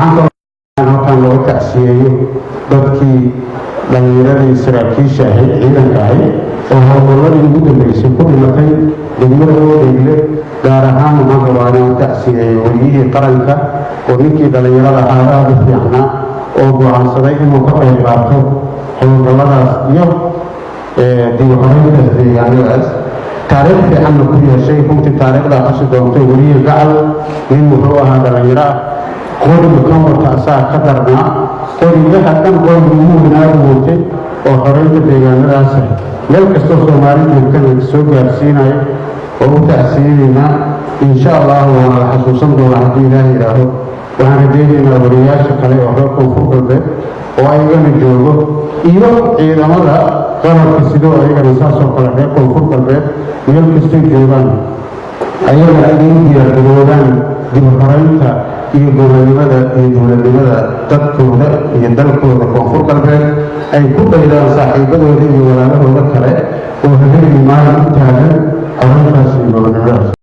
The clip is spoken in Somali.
halkan loo tacsiyeeyo dadkii dhallinyaradii saraakiisha ahayd ciidanka ahayd oo howlgalladii ugu dambeysay ku dhimatay degmada Oodheyle gaar ahaan waxaan rabaa inaan tacsiyeeyo weliyihii qaranka oo ninkii dhallinyarada ahaa aad u fiicnaa oo go'aansaday inuu ka qayb qaato howlgalladaas iyo dib u habeynta deegaanadaas taariikh fiicanna ku yeeshay runtii taariikhda xusi doonto weliyihii gacal nin wuxuu ahaa dhallinyaro qoriga kan wata asaa ka darnaa qorigaha dhan qoriga ugu weynaadu watay oo xoreynta deegaanadaas meel kastoo Soomaalidu soo gaarsiinayo oo u tacsiyeynaa insha Allah waana la xasuusan doonaa haddii Ilaahay yidhaaho waxaan rajaynaynaa wariyaasha kale oo reer Koonfur Galbeed oo ayagana joogo iyo ciidamada qalabka sidoo ayagana saasoo kale reer Koonfur Galbeed meel kastoo joogaan ayagana inay diyaargaroobaan dib u habeynta iyo gobonnimada iyo dowladnimada dadkooda iyo dalkooda Koonfur Galbeed ay ku daydaan saaxiibadooda iyo walaalahooda kale oo habeenkii maalin u taagan arrintaas iyo gobonnimadaas